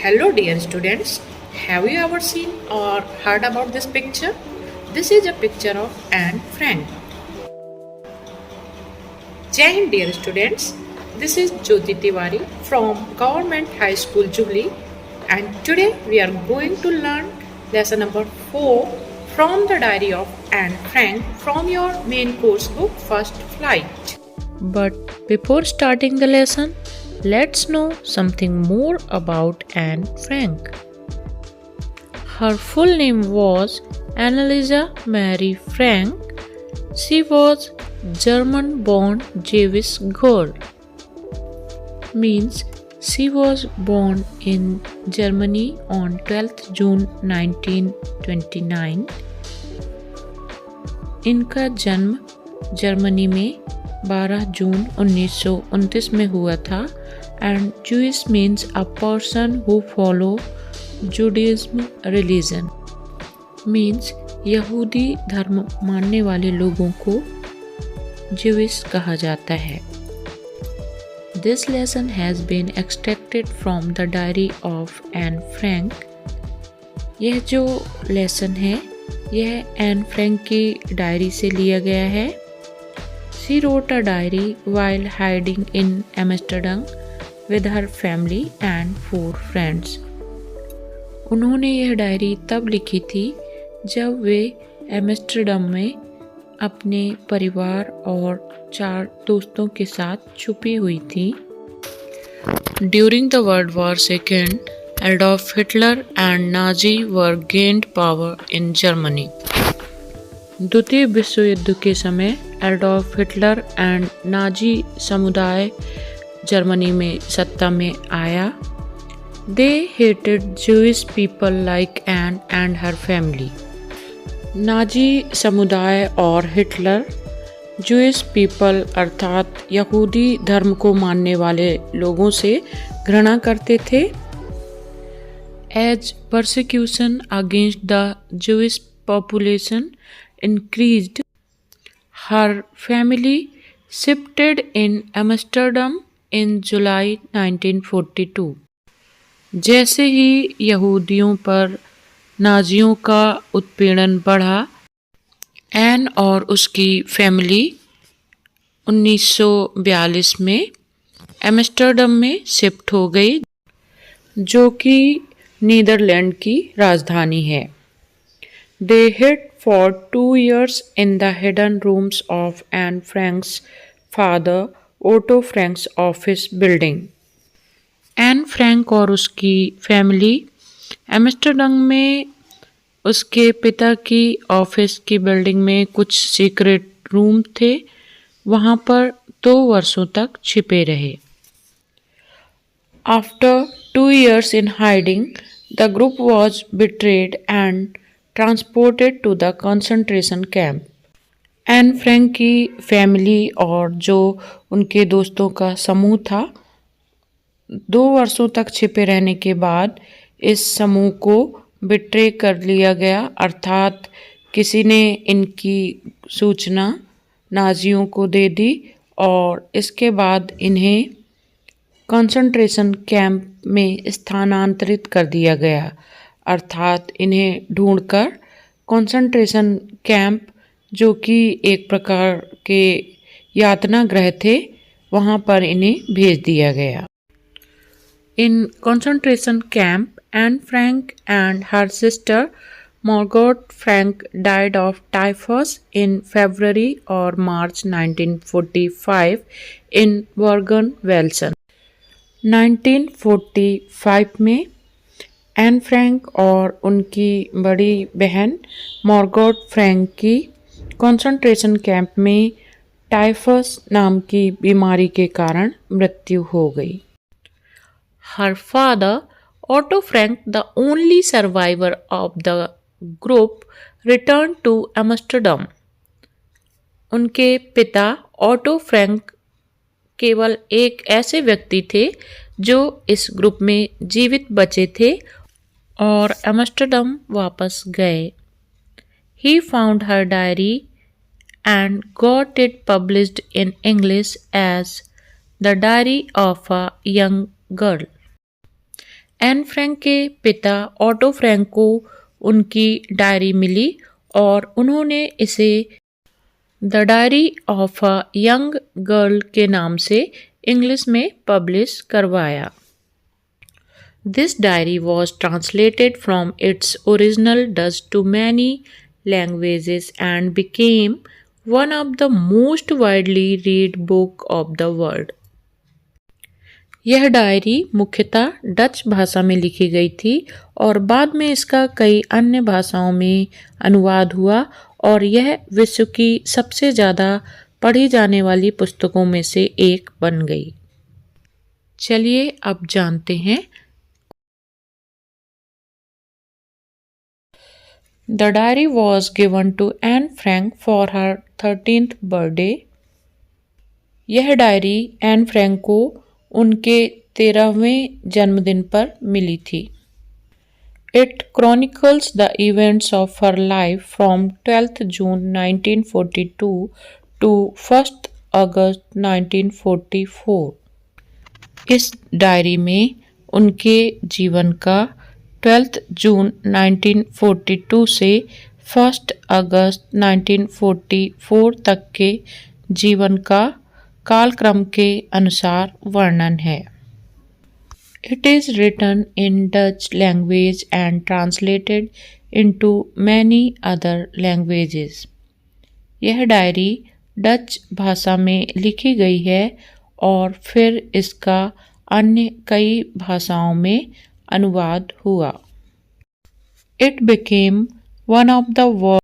Hello, dear students. Have you ever seen or heard about this picture? This is a picture of Anne Frank. Jai Hind, dear students. This is Jyoti Tiwari from Government High School, Jubilee, and today we are going to learn lesson number 4 from the diary of Anne Frank from your main course book, First Flight. But before starting the lesson, let's know something more about Anne Frank. Her full name was Anneliese Marie Frank. She was German-born Jewish girl. Means she was born in Germany on 12th June 1929. इनका जन्म Germany में 12 जून 1929 में हुआ था and Jewish means a person who follow Judaism religion means यहूदी धर्म मानने वाले लोगों को Jewish कहा जाता है. This lesson has been extracted from the diary of Anne Frank. यह जो लेसन है यह एन फ्रैंक की डायरी से लिया गया है. She wrote a diary while hiding in Amsterdam with her family and 4 friends. उन्होंने यह डायरी तब लिखी थी जब वे एम्स्टर्डम में अपने परिवार और 4 दोस्तों के साथ छुपी हुई थी. During the World War II, Adolf Hitler and Nazi were gained power in Germany. द्वितीय विश्व युद्ध के समय एडोल्फ हिटलर एंड नाजी समुदाय जर्मनी में सत्ता में आया. They hated Jewish people like Anne and her family. Nazi समुदाय और हिटलर Jewish people अर्थात यहूदी धर्म को मानने वाले लोगों से घृणा करते थे. As persecution against the Jewish population increased, her family shifted in Amsterdam in July 1942. जैसे ही यहूदियों पर नाजियों का उत्पीड़न बढ़ा, एन और उसकी फैमिली 1942 में एम्स्टर्डम में शिफ्ट हो गई, जो कि नीदरलैंड की राजधानी है. They hid for 2 years in the hidden rooms of Anne Frank's father Otto Frank's office building. Anne Frank और उसकी फैमिली एम्स्टर्डम में उसके पिता की ऑफिस की बिल्डिंग में कुछ सीक्रेट रूम थे, वहाँ पर 2 वर्षों तक छिपे रहे. After 2 years in hiding, the group was betrayed and transported to the concentration camp. Anne Frank की फैमिली और जो उनके दोस्तों का समूह था, 2 वर्षों तक छिपे रहने के बाद इस समूह को बिट्रे कर लिया गया, अर्थात किसी ने इनकी सूचना नाजियों को दे दी और इसके बाद इन्हें कंसंट्रेशन कैंप में स्थानांतरित कर दिया गया, अर्थात इन्हें ढूंढकर कंसंट्रेशन कैंप जो कि एक प्रकार के यातना गृह थे वहाँ पर इन्हें भेज दिया गया. In concentration camp, Anne Frank and her sister Margot Frank died of typhus in February or March 1945 in Bergen-Belsen. 1945 में एन फ्रैंक और उनकी बड़ी बहन मॉर्गोट फ्रैंक की कंसंट्रेशन कैंप में टाइफस नाम की बीमारी के कारण मृत्यु हो गई. Her father, Otto Frank, the only survivor of the group, returned to Amsterdam. उनके पिता ऑटो फ्रैंक केवल एक ऐसे व्यक्ति थे जो इस ग्रुप में जीवित बचे थे और एम्स्टर्डम वापस गए. He found her diary and got it published in English as The Diary of a Young Girl. Anne Frank के पिता ऑटो फ्रैंक को उनकी डायरी मिली और उन्होंने इसे the diary of a young girl के नाम से इंग्लिश में पब्लिश करवाया। This diary was translated from its original Dutch to many languages and became one of the most widely read book of the world. यह डायरी मुख्यतः Dutch भाषा में लिखी गई थी और बाद में इसका कई अन्य भाषाओं में अनुवाद हुआ और यह विश्व की सबसे ज़्यादा पढ़ी जाने वाली पुस्तकों में से एक बन गई। चलिए अब जानते हैं। The diary was given to Anne Frank for her 13th birthday. यह डायरी एन फ्रैंक को उनके 13वें जन्मदिन पर मिली थी। It chronicles the events of her life from 12th June 1942 to 1st August 1944। इस डायरी में उनके जीवन का 12th जून 1942 से 1st अगस्त 1944 तक के जीवन का कालक्रम के अनुसार वर्णन है। It is written in Dutch language and translated into many other languages। यह डायरी डच भाषा में लिखी गई है और फिर इसका अन्य कई भाषाओं में अनुवाद हुआ। It became one of the world's